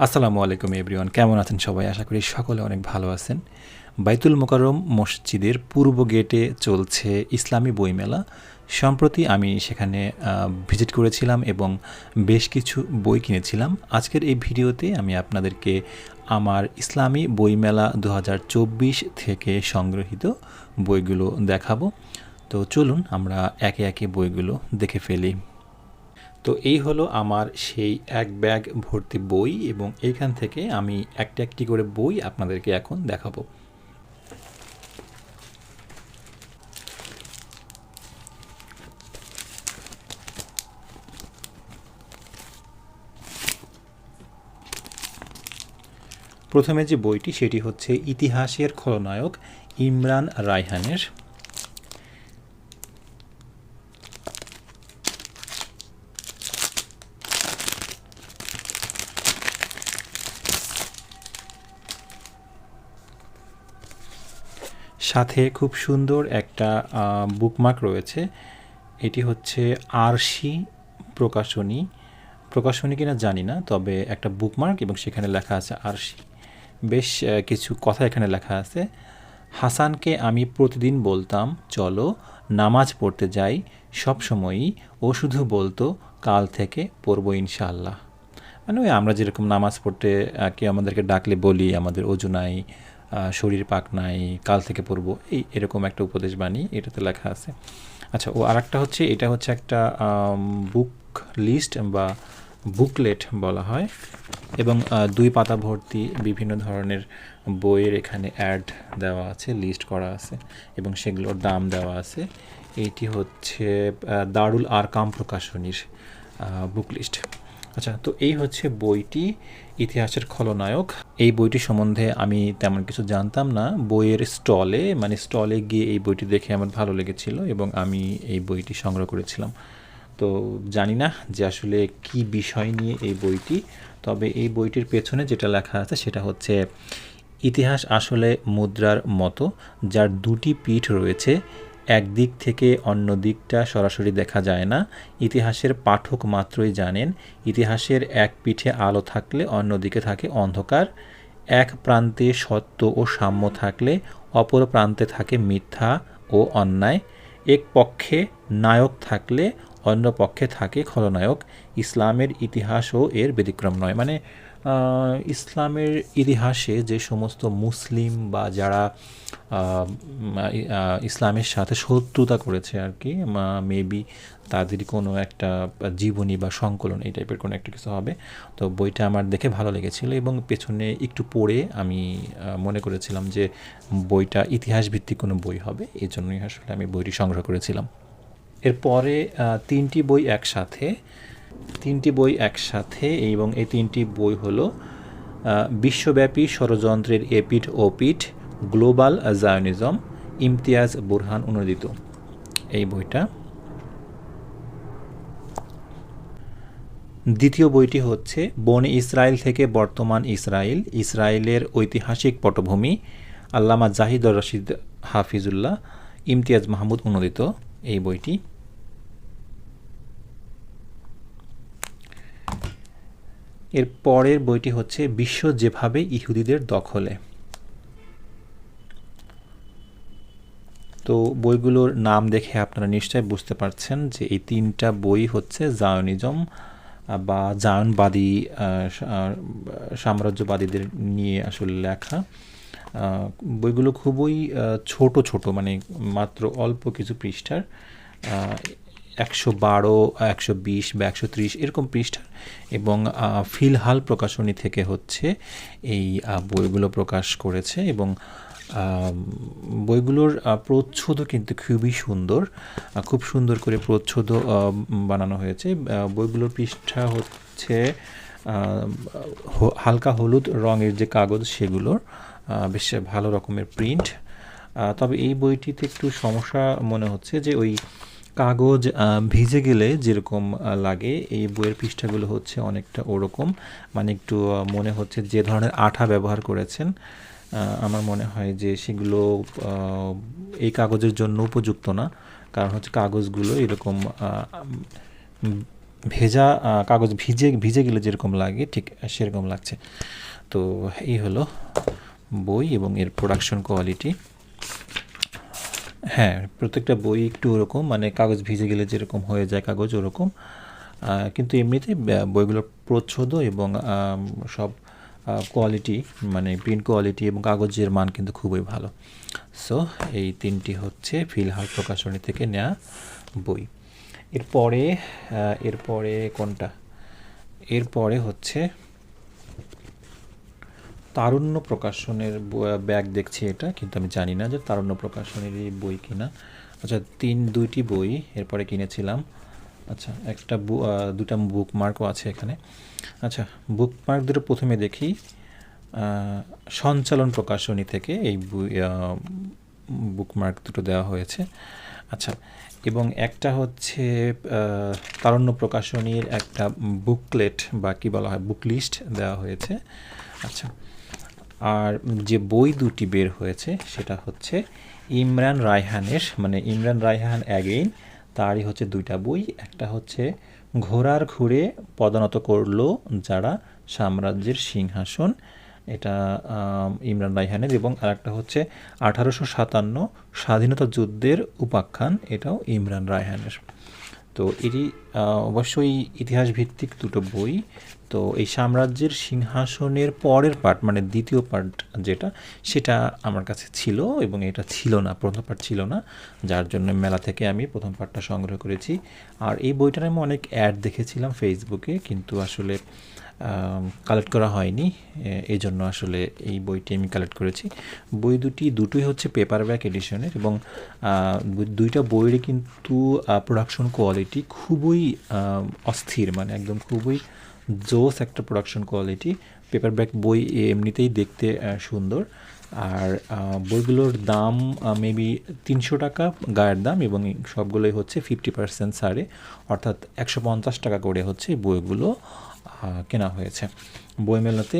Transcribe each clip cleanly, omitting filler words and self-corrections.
আসসালামু আলাইকুম এভরিওয়ান, কেমন আছেন সবাই? আশা করি সকলে অনেক ভালো আছেন। বাইতুল মোকাররম মসজিদের পূর্ব গেটে চলছে ইসলামী বইমেলা। সম্প্রতি আমি সেখানে ভিজিট করেছিলাম এবং বেশ কিছু বই কিনেছিলাম। আজকের এই ভিডিওতে আমি আপনাদেরকে আমার ইসলামী বইমেলা ২০২৪ থেকে সংগৃহীত বইগুলো দেখাবো। তো চলুন আমরা একে একে বইগুলো দেখে ফেলি। তো এই হলো আমার সেই এক ব্যাগ ভর্তি বই এবং এইখান থেকে আমি একটা একটি করে বই আপনাদেরকে এখন দেখাবো। প্রথমে যে বইটি সেটি হচ্ছে ইতিহাসের খলনায়ক ইমরান রায়হানের। সাথে খুব সুন্দর একটা বুকমার্ক রয়েছে। এটি হচ্ছে আরশি প্রকাশনী প্রকাশনী কিনা জানি না, তবে একটা বুকমার্ক এবং সেখানে লেখা আছে আরশি। বেশ কিছু কথা এখানে লেখা আছে। হাসানকে আমি প্রতিদিন বলতাম চলো নামাজ পড়তে যাই, সবসময়ই ও শুধু বলতো কাল থেকে পড়বো ইনশাআল্লাহ। মানে ওই আমরা যেরকম নামাজ পড়তে কেউ আমাদেরকে ডাকলে বলি আমাদের অজু নাই, শরীর পাক নাই, কাল থেকে পড়বো, এরকম একটা উপদেশ বাণী এটাতে লেখা আছে। আচ্ছা, ও আরেকটা হচ্ছে, এটা হচ্ছে একটা বুক লিস্ট বা বুকলেট বলা হয় এবং ২ পাতা ভর্তি বিভিন্ন ধরনের বইয়ের এখানে অ্যাড দেওয়া আছে, লিস্ট করা আছে এবং সেগুলোর দাম দেওয়া আছে। এইটি হচ্ছে দারুল আরকাম প্রকাশনীর বুক লিস্ট। আচ্ছা, তো এই হচ্ছে বইটি, ইতিহাসের খলনায়ক। এই বইটি সম্বন্ধে আমি তেমন কিছু জানতাম না। বইয়ের স্টলে গিয়ে এই বইটি দেখে আমার ভালো লেগেছিল এবং আমি এই বইটি সংগ্রহ করেছিলাম। তো জানি না যে আসলে কি বিষয় নিয়ে এই বইটি, তবে এই বইটির পেছনে যেটা লেখা আছে সেটা হচ্ছে ইতিহাস আসলে মুদ্রার মতো, যার দুটি পিঠ রয়েছে, এক দিক থেকে অন্য দিকটা সরাসরি দেখা যায় না। ইতিহাসের পাঠক মাত্রই জানেন ইতিহাসের এক পিঠে আলো থাকলে অন্য দিকে থাকে অন্ধকার, এক প্রান্তে সত্য ও সাম্য থাকলে অপর প্রান্তে থাকে মিথ্যা ও অন্যায়, এক পক্ষে নায়ক থাকলে অন্য পক্ষে থাকে খলনায়ক, ইসলামের ইতিহাসও এর ব্যতিক্রম নয়। মানে ইসলামের ইতিহাসে যে সমস্ত মুসলিম বা যারা ইসলামের সাথে শত্রুতা করেছে আর কি, মেবি তাদের কোনো একটা জীবনী বা সংকলন এই টাইপের কোনো একটা কিছু হবে। তো বইটা আমার দেখে ভালো লেগেছিল এবং পেছনে একটু পড়ে আমি মনে করেছিলাম যে বইটা ইতিহাস ভিত্তিক কোনো বই হবে, এই জন্যই আসলে আমি বইটি সংগ্রহ করেছিলাম। এরপরে তিনটি বই একসাথে এবং এই তিনটি বই হলো বিশ্বব্যাপী ষড়যন্ত্রের এপিঠ ওপিঠ, গ্লোবাল জায়নিজম, ইমতিয়াজ বুরহান অনুদিত। এই বইটা। দ্বিতীয় বইটি হচ্ছে বনে ইসরায়েল থেকে বর্তমান ইসরায়েল, ইসরায়েলের ঐতিহাসিক পটভূমি, আল্লামা জাহিদুর রশিদ হাফিজুল্লাহ, ইমতিয়াজ মাহমুদ অনুদিত। এই বইটি। এর পরের বইটি হচ্ছে বিশ্ব যেভাবে ইহুদিদের দখলে। তো বইগুলোর নাম দেখে আপনারা নিশ্চয়ই বুঝতে পারছেন যে এই তিনটা বই হচ্ছে জায়নিজম বা জায়নবাদী সাম্রাজ্যবাদীদের নিয়ে আসলে লেখা। বইগুলো খুবই ছোট ছোট, মানে মাত্র অল্প কিছু পৃষ্ঠার, ১১২, ১২০ বা ১৩০ এরকম পৃষ্ঠার এবং ফিলহাল প্রকাশনী থেকে হচ্ছে এই বইগুলো প্রকাশ করেছে এবং বইগুলোর প্রচ্ছদও কিন্তু খুবই সুন্দর, খুব সুন্দর করে প্রচ্ছদ বানানো হয়েছে। বইগুলোর পৃষ্ঠা হচ্ছে হালকা হলুদ রঙের যে কাগজ সেগুলোর বেশ ভালো রকমের প্রিন্ট। তবে এই বইটিতে একটু সমস্যা মনে হচ্ছে যে ওই কাগজ ভিজে গেলে যেরকম লাগে, এই বইয়ের পৃষ্ঠাগুলো হচ্ছে অনেকটা ওরকম, মানে একটু মনে হচ্ছে যে ধরনের আঠা ব্যবহার করেছেন আমার মনে হয় যে সেগুলো এই কাগজের জন্য উপযুক্ত না, কারণ হচ্ছে কাগজগুলো এরকম ভেজা কাগজ ভিজে ভিজে গেলে যেরকম লাগে ঠিক সেরকম লাগছে। তো এই হলো বই এবং এর প্রোডাকশন কোয়ালিটি। হ্যাঁ, প্রত্যেকটা বই একটু ওরকম, মানে কাগজ ভিজে গেলে যেরকম হয়ে যায় কাগজ ওরকম। কিন্তু এমনিতে বইগুলোর প্রচ্ছদ এবং সব কোয়ালিটি, মানে প্রিন্ট কোয়ালিটি এবং কাগজের মান কিন্তু খুবই ভালো। সো এই 3টি হচ্ছে ফিলহাল প্রকাশনী থেকে নেওয়া বই। এরপরে কোনটা? এরপরে হচ্ছে তারুণ্য প্রকাশনের ব্যাগ দেখছি এটা, কিন্তু আমি জানি না যে তারুণ্য প্রকাশনেরই বই কিনা। আচ্ছা, 2টি বই এরপরে কিনেছিলাম। আচ্ছা, দুটা বুকমার্কও আছে এখানে। আচ্ছা, বুকমার্ক দুটো প্রথমে দেখি। সঞ্চালন প্রকাশনী থেকে এই বুকমার্ক দুটো দেওয়া হয়েছে। আচ্ছা, এবং একটা হচ্ছে তারুণ্য প্রকাশনীর একটা বুকলেট বা কি বলা হয়, বুক লিস্ট দেওয়া হয়েছে। আচ্ছা, আর যে বই দুটি বের হয়েছে সেটা হচ্ছে ইমরান রায়হানের, মানে ইমরান রায়হান অ্যাগেইন, তারই হচ্ছে 2টা বই। একটা হচ্ছে ঘোড়ার ঘুরে পদানত করলো যারা, সাম্রাজ্যের সিংহাসন, এটা ইমরান রায়হানের, এবং আরেকটা হচ্ছে 1857 স্বাধীনতা যুদ্ধের উপাখ্যান, এটাও ইমরান রায়হানের। তো এটি অবশ্যই ইতিহাস ভিত্তিক দুটো বই। তো এই সাম্রাজ্যের সিংহাসনের পরের পার্ট, মানে দ্বিতীয় পার্ট যেটা, সেটা আমার কাছে ছিল এবং এটা ছিল না, প্রথম পার্ট ছিল না, যার জন্য মেলা থেকে আমি প্রথম পার্টটা সংগ্রহ করেছি। আর এই বইটার আমি অনেক অ্যাড দেখেছিলাম ফেসবুকে, কিন্তু আসলে কালেক্ট করা হয়নি, এই জন্য আসলে এই বইটি আমি কালেক্ট করেছি। বই দুটোই হচ্ছে পেপারব্যাক এডিশনের, এবং দুইটা বইয়েরই কিন্তু প্রোডাকশন কোয়ালিটি খুবই অস্থির, মানে একদম খুবই জোস একটা প্রোডাকশন কোয়ালিটি। পেপারব্যাক বই এমনিতেই দেখতে সুন্দর। আর বইগুলোর দাম মেবি 300 টাকা গায়ের দাম, এবং সবগুলোই হচ্ছে 50% ছাড়ে, অর্থাৎ 150 টাকা করে হচ্ছে এই বইগুলো কেনা হয়েছে। বইমেলাতে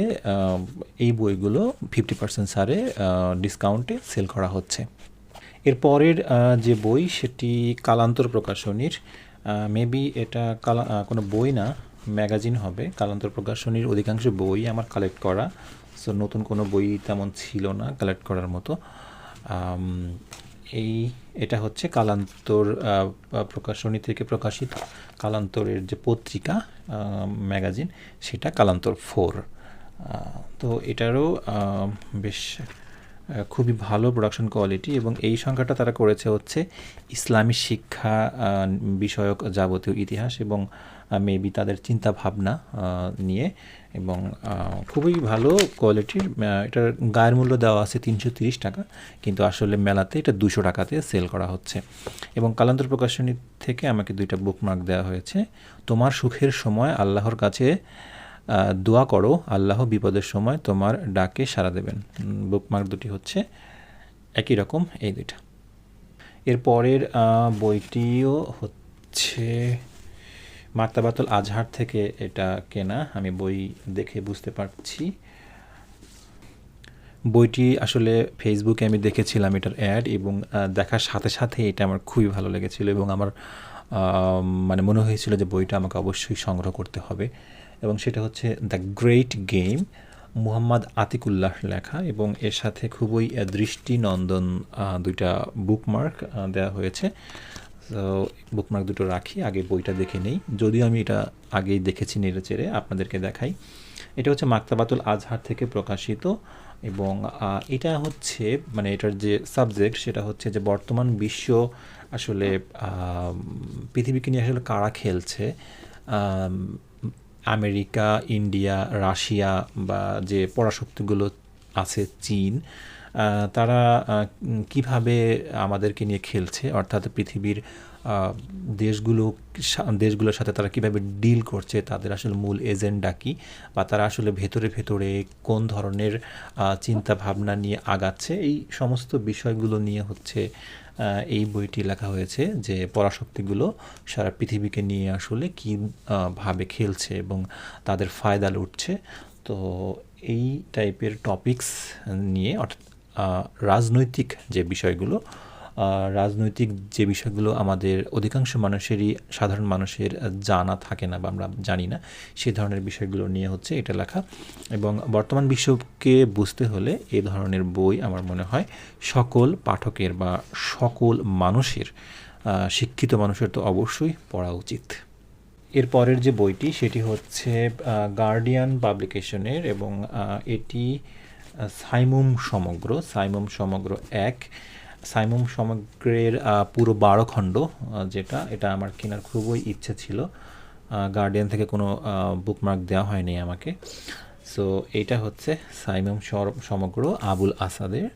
এই বইগুলো 50% ছাড়ে ডিসকাউন্টে সেল করা হচ্ছে। এরপরের যে বই সেটি কালান্তর প্রকাশনীর, মেবি এটা কোনো বই না, ম্যাগাজিন হবে। কালান্তর প্রকাশনীর অধিকাংশ বই আমার কালেক্ট করা, সো নতুন কোনো বই তেমন ছিল না কালেক্ট করার মতো। এটা হচ্ছে কালান্তর প্রকাশনী থেকে প্রকাশিত কালান্তরের যে পত্রিকা, ম্যাগাজিন, সেটা কালান্তর 4। তো এটারও বেশ খুবই ভালো প্রোডাকশন কোয়ালিটি, এবং এই সংখ্যাটা তারা করেছে হচ্ছে ইসলামী শিক্ষা বিষয়ক যাবতীয় ইতিহাস এবং মেবি তাদের চিন্তা ভাবনা নিয়ে, এবং খুবই ভালো কোয়ালিটির। এটার গায়ের মূল্য দেওয়া আছে 330 টাকা, কিন্তু আসলে মেলাতে এটা 200 টাকাতে সেল করা হচ্ছে। এবং কালান্তর প্রকাশনী থেকে আমাকে 2টা বুকমার্ক দেওয়া হয়েছে। তোমার সুখের সময় আল্লাহর কাছে দোয়া করো, আল্লাহ বিপদের সময় তোমার ডাকে সাড়া দেবেন। বুকমার্ক দুটি হচ্ছে একই রকম, এই দুইটা। এরপরের বইটিও হচ্ছে মাকতাবাতুল আজহার থেকে এটা কেনা, আমি বই দেখে বুঝতে পারছি। বইটি আসলে ফেসবুকে আমি দেখেছিলাম এটার অ্যাড, এবং দেখার সাথে সাথে এটা আমার খুবই ভালো লেগেছিল, এবং আমার মানে মনে হয়েছিল যে বইটা আমাকে অবশ্যই সংগ্রহ করতে হবে। এবং সেটা হচ্ছে the great game, Muhammad Atiqullah লেখা, এবং এর সাথে খুবই দৃষ্টিনন্দন 2টা বুকমার্ক দেওয়া হয়েছে। তো বুকমার্ক দুটো রাখি, আগে বইটা দেখে নেই, যদিও আমি এটা আগেই দেখেছি নেড়ে চেড়ে, আপনাদেরকে দেখাই। এটা হচ্ছে মাকতাবাতুল আজহার থেকে প্রকাশিত, এবং এটা হচ্ছে, মানে এটার যে সাবজেক্ট সেটা হচ্ছে যে বর্তমান বিশ্ব আসলে পৃথিবীকে নিয়ে আসলে কারা খেলছে, আমেরিকা, ইন্ডিয়া, রাশিয়া, বা যে পরাশক্তিগুলো আছে, চীন, তারা কিভাবে আমাদেরকে নিয়ে খেলছে, অর্থাৎ পৃথিবীর দেশগুলোর সাথে তারা কিভাবে ডিল করছে, তাদের আসলে মূল এজেন্ডা কী, বা তারা আসলে ভেতরে ভেতরে কোন ধরনের চিন্তা ভাবনা নিয়ে আগাচ্ছে, এই সমস্ত বিষয়গুলো নিয়ে হচ্ছে এই বইটি লেখা হয়েছে, যে পরাশক্তিগুলো সারা পৃথিবীকে নিয়ে আসলে কী ভাবে খেলছে এবং তাদের ফায়দা লুটছে। তো এই টাইপের টপিকস নিয়ে, অর্থাৎ রাজনৈতিক যে বিষয়গুলো রাজনৈতিক যে বিষয়গুলো আমাদের অধিকাংশ মানুষেরই, সাধারণ মানুষের জানা থাকে না বা আমরা জানি না, সেই ধরনের বিষয়গুলো নিয়ে হচ্ছে এটা লেখা। এবং বর্তমান বিশ্বকে বুঝতে হলে এ ধরনের বই আমার মনে হয় সকল পাঠকের বা সকল মানুষের, শিক্ষিত মানুষের তো অবশ্যই পড়া উচিত। এর পরের যে বইটি সেটি হচ্ছে গার্ডিয়ান পাবলিকেশনের, এবং এটি সাইমুম সমগ্র ১। সাইমুম সমগ্রের পুরো ১২ খণ্ড, এটা আমার কেনার খুবই ইচ্ছে ছিল। গার্ডিয়ান থেকে কোনো বুকমার্ক দেওয়া হয়নি আমাকে। সো এইটা হচ্ছে সাইমুম সমগ্র আবুল আসাদের।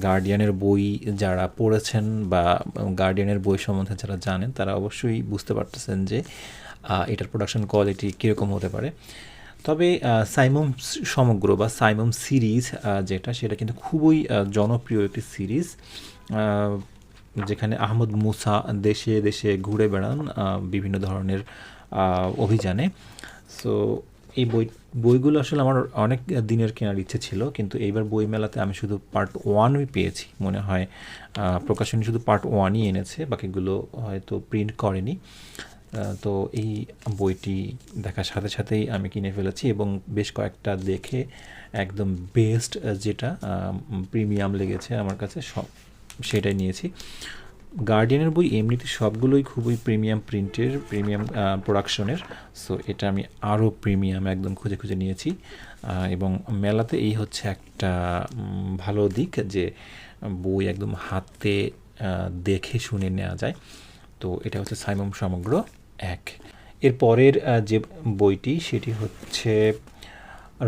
গার্ডিয়ানের বই যারা পড়েছেন বা গার্ডিয়ানের বই সম্বন্ধে যারা জানেন তারা অবশ্যই বুঝতে পারতেছেন যে এটার প্রোডাকশন কোয়ালিটি কীরকম হতে পারে। তবে সাইমুম সমগ্র বা সাইমুম সিরিজ সেটা কিন্তু খুবই জনপ্রিয় একটি সিরিজ, যেখানে আহমদ মুসা দেশে দেশে ঘুরে বেড়ান বিভিন্ন ধরনের অভিযানে। সো এই বইগুলো আসলে আমার অনেক দিনের কেনার ইচ্ছে ছিল, কিন্তু এইবার বই মেলাতে আমি শুধু পার্ট 1ই পেয়েছি মনে হয়। প্রকাশনী শুধু পার্ট 1ই এনেছে, বাকিগুলো হয়তো প্রিন্ট করেনি। তো এই বইটি দেখার সাথে সাথেই আমি কিনে ফেলেছি, এবং বেশ কয়েকটা দেখে একদম বেস্ট যেটা প্রিমিয়াম লেগেছে আমার কাছে সেটাই নিয়েছি। গার্ডিয়ানের বই এমনিতে সবগুলোই খুবই প্রিমিয়াম প্রিন্টের, প্রিমিয়াম প্রোডাকশনের। সো এটা আমি আরও প্রিমিয়াম একদম খুঁজে খুঁজে নিয়েছি। এবং মেলাতে এই হচ্ছে একটা ভালো দিক যে বই একদম হাতে দেখে শুনে নেওয়া যায়। তো এটা হচ্ছে সাইমুম সমগ্র ১। এর পরের যে বইটি সেটি হচ্ছে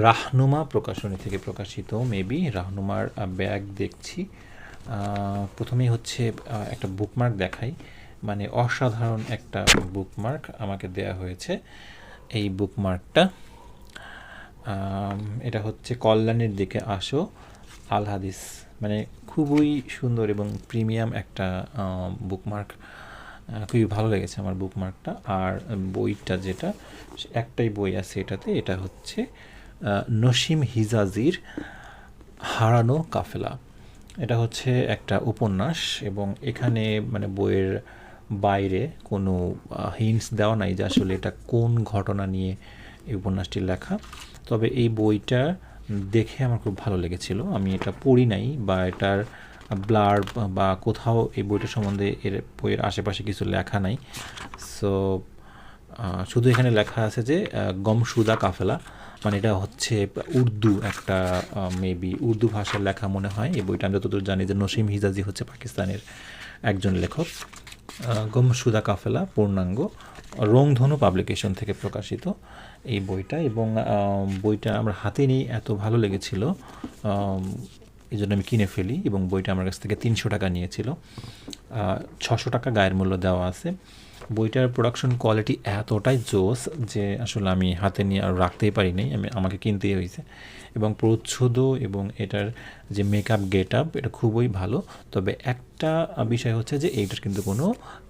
রাহনুমা প্রকাশনী থেকে প্রকাশিত। মেবি রাহনুমার ব্যাগ দেখছি। প্রথমেই হচ্ছে একটা বুকমার্ক দেখাই, মানে অসাধারণ একটা বুকমার্ক আমাকে দেয়া হয়েছে। এই বুকমার্কটা, এটা হচ্ছে কল্যাণের দিকে আসো আল হাদিস, মানে খুবই সুন্দর এবং প্রিমিয়াম একটা বুকমার্ক। খুবই ভালো লেগেছে আমার বুকমার্কটা। আর বইটা যেটা, একটাই বই আছে এটাতে, এটা হচ্ছে নসিম হিজাজির হারানো কাফেলা। এটা হচ্ছে একটা উপন্যাস, এবং এখানে মানে বইয়ের বাইরে কোনো হিন্টস দেওয়া নাই যে আসলে এটা কোন ঘটনা নিয়ে এই উপন্যাসটি লেখা। তবে এই বইটা দেখে আমার খুব ভালো লেগেছিল। আমি এটা পড়ি নাই বা এটার ব্লার্ব বা কোথাও এই বইটার সম্বন্ধে এর বইয়ের আশেপাশে কিছু লেখা নাই। সো শুধু এখানে লেখা আছে যে গমশুদা কাফেলা, মানে এটা হচ্ছে উর্দু একটা, মেবি উর্দু ভাষার লেখা মনে হয়। এই বইটা আমি যতদূর জানি যে নসিম হিজাজি হচ্ছে পাকিস্তানের একজন লেখক। গমশুদা কাফেলা পূর্ণাঙ্গ, রংধনু পাবলিকেশন থেকে প্রকাশিত এই বইটা। এবং বইটা আমার হাতে নিয়ে এত ভালো লেগেছিল, এই জন্য আমি কিনে ফেলি। এবং বইটা আমার কাছ থেকে ৩০০ টাকা নিয়েছিল, ৬০০ টাকা গায়ের মূল্য দেওয়া আছে। বইটার প্রোডাকশন কোয়ালিটি এতটাই জোস যে আসলে আমি হাতে নিয়ে আর রাখতেই পারি নাই, আমাকে কিনতেই হয়েছে। এবং প্রচ্ছদ এবং এটার যে মেকআপ গেট আপ এটা খুবই ভালো। তবে একটা বিষয় হচ্ছে যে এইটার কিন্তু কোনো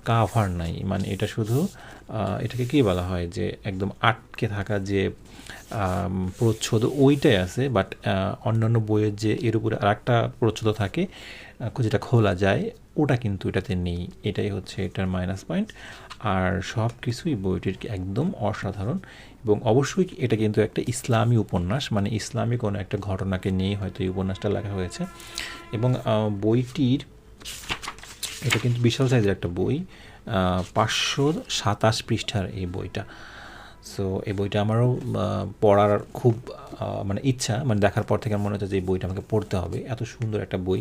কাভার নাই, মানে এটা শুধু এটাকে কী বলা হয় যে একদম আটকে থাকা যে প্রচ্ছদ ওইটাই আছে। বাট অন্যান্য বইয়ের যে এর উপরে আর একটা প্রচ্ছদ থাকে যেটা খোলা যায়, ওটা কিন্তু এটাতে নেই। এটাই হচ্ছে এটার মাইনাস পয়েন্ট। আর সব কিছুই বইটির একদম অসাধারণ। এবং অবশ্যই এটা কিন্তু একটা ইসলামী উপন্যাস, মানে ইসলামী কোনো একটা ঘটনাকে নিয়ে হয়তো এই উপন্যাসটা লেখা হয়েছে। এবং বইটির, এটা কিন্তু বিশাল সাইজের একটা বই, 527 পৃষ্ঠার এই বইটা। সো এই বইটা আমারও পড়ার খুব মানে ইচ্ছা, মানে দেখার পর থেকে মনে হচ্ছে যে এই বইটা আমাকে পড়তে হবে। এত সুন্দর একটা বই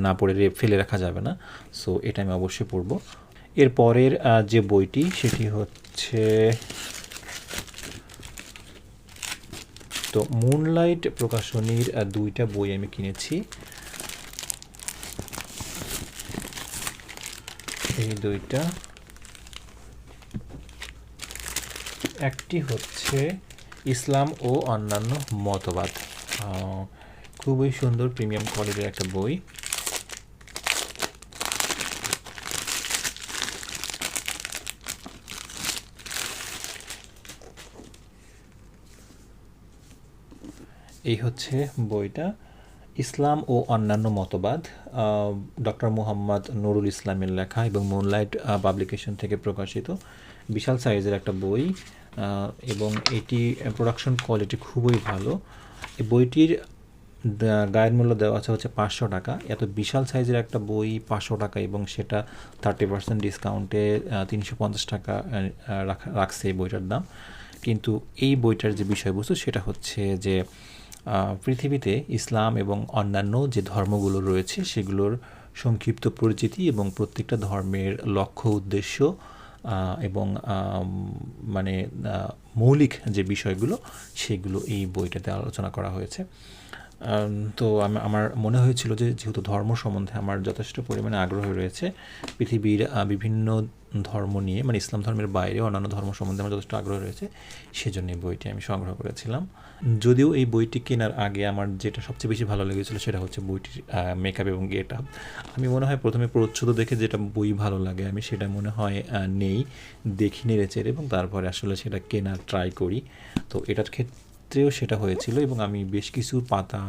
না পড়ে ফেলে রাখা যাবে না। সো এটা আমি অবশ্যই পড়ব। এর পরের যে বইটি সেটি হচ্ছে, তো মুনলাইট প্রকাশনীর 2টা বই আমি কিনেছি। এই 2টা, একটি হচ্ছে ইসলাম ও অন্যান্য মতবাদ, খুবই সুন্দর প্রিমিয়াম কোয়ালিটির একটা বই। এই হচ্ছে বইটা। ইসলাম ও অন্যান্য মতবাদ, ডক্টর মুহাম্মদ নুরুল ইসলামের লেখা এবং মুনলাইট পাবলিকেশন থেকে প্রকাশিত বিশাল সাইজের একটা বই, এবং এটি প্রোডাকশন কোয়ালিটি খুবই ভালো। এই বইটির গায়ের মূল্য দেওয়া আছে হচ্ছে 500 টাকা। এত বিশাল সাইজের একটা বই 500 টাকা, এবং সেটা 30% ডিসকাউন্টে 350 টাকা রাখছে এই বইটার দাম। কিন্তু এই বইটার যে বিষয়বস্তু সেটা হচ্ছে যে পৃথিবীতে ইসলাম এবং অন্যান্য যে ধর্মগুলো রয়েছে সেগুলোর সংক্ষিপ্ত পরিচিতি এবং প্রত্যেকটা ধর্মের লক্ষ্য উদ্দেশ্য এবং মানে মৌলিক যে বিষয়গুলো সেগুলো এই বইটাতে আলোচনা করা হয়েছে। তো আমার মনে হয়েছিল যে যেহেতু ধর্ম সম্বন্ধে আমার যথেষ্ট পরিমাণে আগ্রহ রয়েছে, পৃথিবীর বিভিন্ন ধর্ম নিয়ে, মানে ইসলাম ধর্মের বাইরে অন্যান্য ধর্ম সম্বন্ধে আমার যথেষ্ট আগ্রহ রয়েছে, সেজন্য এই বইটি আমি সংগ্রহ করেছিলাম। যদিও এই বইটি কেনার আগে আমার যেটা সবচেয়ে বেশি ভালো লেগেছিলো সেটা হচ্ছে বইটির মেকআপ এবং গেট আপ। আমি মনে হয় প্রথমে প্রচ্ছদ দেখে যেটা বই ভালো লাগে আমি সেটা মনে হয় নেই, দেখি নেড়ে চেড়ে এবং তারপরে আসলে সেটা কেনার ট্রাই করি। তো এটার ক্ষেত্রেও সেটা হয়েছিল, এবং আমি বেশ কিছু পাতা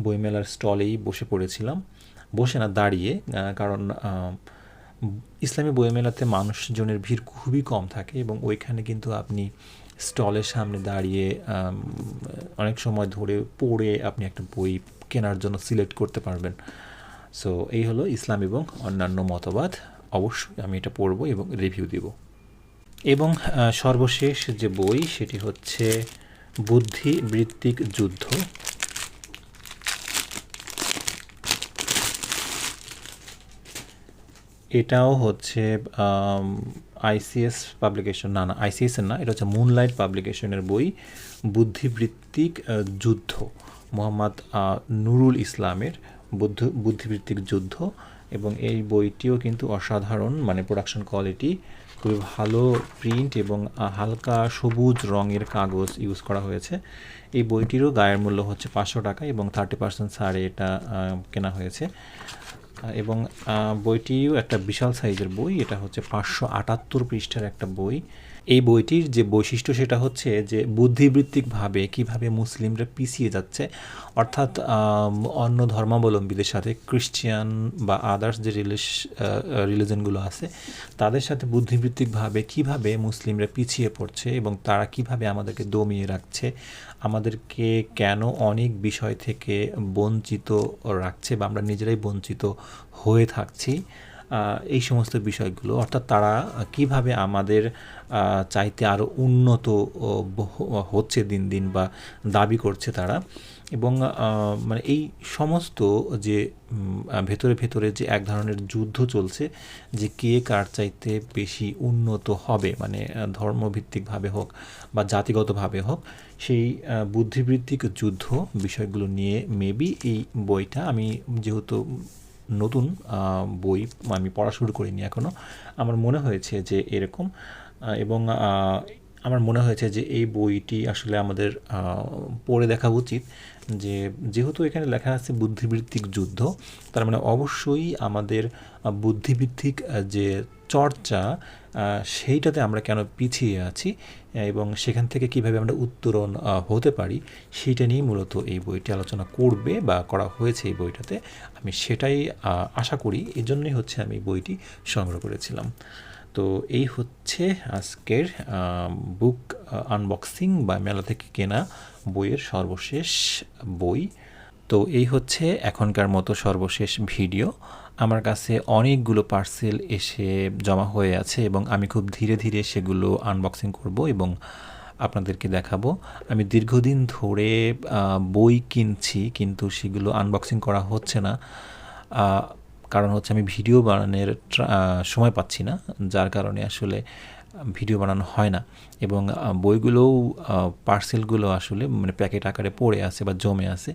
বইমেলার স্টলেই বসে পড়েছিলাম, বসে না দাঁড়িয়ে, কারণ ইসলামী বইমেলাতে মানুষজনের ভিড় খুবই কম থাকে এবং ওইখানে কিন্তু আপনি স্টলের সামনে দাঁড়িয়ে অনেক সময় ধরে পড়ে আপনি একটা বই কেনার জন্য সিলেক্ট করতে পারবেন। সো এই হলো ইসলাম এবং অন্যান্য মতবাদ। অবশ্যই আমি এটা পড়ব এবং রিভিউ দিব। এবং সর্বশেষ যে বই সেটি হচ্ছে বুদ্ধিবৃত্তিক যুদ্ধ। এটাও হচ্ছে আইসিএস পাবলিকেশন, না আইসিএসের না, এটা হচ্ছে মুনলাইট পাবলিকেশনের বই, বুদ্ধিবৃত্তিক যুদ্ধ, মোহাম্মদ নুরুল ইসলামের বুদ্ধিবৃত্তিক যুদ্ধ। এবং এই বইটিও কিন্তু অসাধারণ, মানে প্রোডাকশন কোয়ালিটি খুবই ভালো, প্রিন্ট এবং হালকা সবুজ রঙের কাগজ ইউজ করা হয়েছে। এই বইটিরও গায়ের মূল্য হচ্ছে 500 টাকা এবং 30% ছাড়ে এটা কেনা হয়েছে। এবং বইটিও একটা বিশাল সাইজের বই, এটা হচ্ছে 578 পৃষ্ঠার একটা বই। এই বইটির যে বৈশিষ্ট্য সেটা হচ্ছে যে বুদ্ধিবৃত্তিকভাবে কিভাবে মুসলিমরা পিছিয়ে যাচ্ছে, অর্থাৎ অন্য ধর্মাবলম্বীদের সাথে, ক্রিশ্চিয়ান বা আদার্স যে রিলিজনগুলো আছে তাদের সাথে বুদ্ধিবৃত্তিকভাবে কিভাবে মুসলিমরা পিছিয়ে পড়ছে এবং তারা কিভাবে আমাদেরকে দমিয়ে রাখছে, আমাদেরকে কেন অনেক বিষয় থেকে বঞ্চিত রাখছে বা আমরা নিজেরাই বঞ্চিত হয়ে থাকছি, এই সমস্ত বিষয়গুলো, অর্থাৎ তারা কিভাবে আমাদের চাইতে আরও উন্নত হচ্ছে দিন দিন বা দাবি করছে তারা। এবং মানে এই সমস্ত যে ভেতরে ভেতরে যে এক ধরনের যুদ্ধ চলছে যে কে কার চাইতে বেশি উন্নত হবে, মানে ধর্মভিত্তিকভাবে হোক বা জাতিগতভাবে হোক, সেই বুদ্ধিবৃত্তিক যুদ্ধ বিষয়গুলো নিয়ে মেবি এই বইটা, আমি যেহেতু নতুন বই আমি পড়া শুরু করিনি এখনও, আমার মনে হয়েছে যে এরকম, এবং আমার মনে হয়েছে যে এই বইটি আসলে আমাদের পড়ে দেখা উচিত। যে যেহেতু এখানে লেখা আছে বুদ্ধিবৃত্তিক যুদ্ধ, তার মানে অবশ্যই আমাদের বুদ্ধিবৃত্তিক যে চর্চা সেইটাতে আমরা কেন পিছিয়ে আছি এবং সেখান থেকে কিভাবে আমরা উত্তরণ হতে পারি সেইটা নিয়ে মূলত এই বইটি আলোচনা করবে বা করা হয়েছে এই বইটাতে। আমি সেটাই আশা করি, এজন্যই হচ্ছে আমি বইটি সংগ্রহ করেছিলাম। তো এই হচ্ছে আজকের বুক আনবক্সিং বা মেলা থেকে কেনা বইয়ের সর্বশেষ বই। তো এই হচ্ছে এখনকার মতো সর্বশেষ ভিডিও। আমার কাছে অনেকগুলো পার্সেল এসে জমা হয়ে আছে এবং আমি খুব ধীরে ধীরে সেগুলো আনবক্সিং করব এবং আপনাদেরকে দেখাবো। আমি দীর্ঘদিন ধরে বই কিনছি কিন্তু সেগুলো আনবক্সিং করা হচ্ছে না, কারণ হচ্ছে আমি ভিডিও বানানোর সময় পাচ্ছি না, যার কারণে আসলে ভিডিও বানানো হয় না। এবং বইগুলোও পার্সেলগুলো আসলে মানে প্যাকেট আকারে পড়ে আছে বা জমে আছে,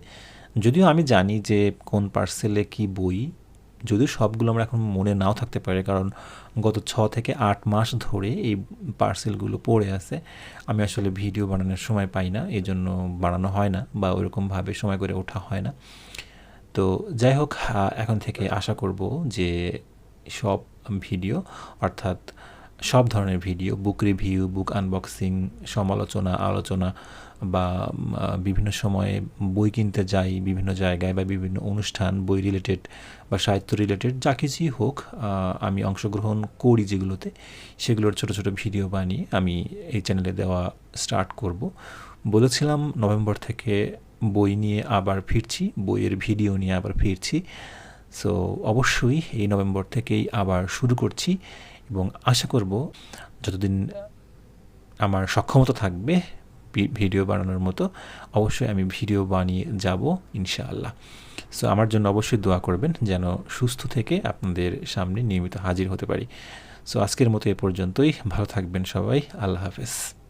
যদিও আমি জানি যে কোন পার্সেলে কি বই, যদিও সবগুলো আমরা এখন মনে নাও থাকতে পারে, কারণ গত 6 থেকে 8 মাস ধরে এই পার্সেলগুলো পড়ে আছে। আমি আসলে ভিডিও বানানোর সময় পাই না, এই জন্য বানানো হয় না বা ওইরকমভাবে সময় করে ওঠা হয় না। তো যাই হোক, এখন থেকে আশা করব যে সব ভিডিও, অর্থাৎ সব ধরনের ভিডিও, বুক রিভিউ, বুক আনবক্সিং, সমালোচনা, আলোচনা, বা বিভিন্ন সময়ে বই কিনতে যাই বিভিন্ন জায়গায় বা বিভিন্ন অনুষ্ঠান বই রিলেটেড বা সাহিত্য রিলেটেড যা কিছুই হোক আমি অংশগ্রহণ করি যেগুলোতে, সেগুলোর ছোট ছোট ভিডিও বানিয়ে আমি এই চ্যানেলে দেওয়া স্টার্ট করব। বলেছিলাম নভেম্বর থেকে বই নিয়ে আবার ফিরছি, বইয়ের ভিডিও নিয়ে আবার ফিরছি। সো অবশ্যই এই নভেম্বর থেকেই আবার শুরু করছি এবং আশা করব যতদিন আমার সক্ষমতা থাকবে ভিডিও বানানোর মতো অবশ্যই আমি ভিডিও বানিয়ে যাব ইনশাআল্লাহ। সো আমার জন্য অবশ্যই দোয়া করবেন যেন সুস্থ থেকে আপনাদের সামনে নিয়মিত হাজির হতে পারি। সো আজকের মতো এ পর্যন্তই। ভালো থাকবেন সবাই। আল্লাহ হাফেজ।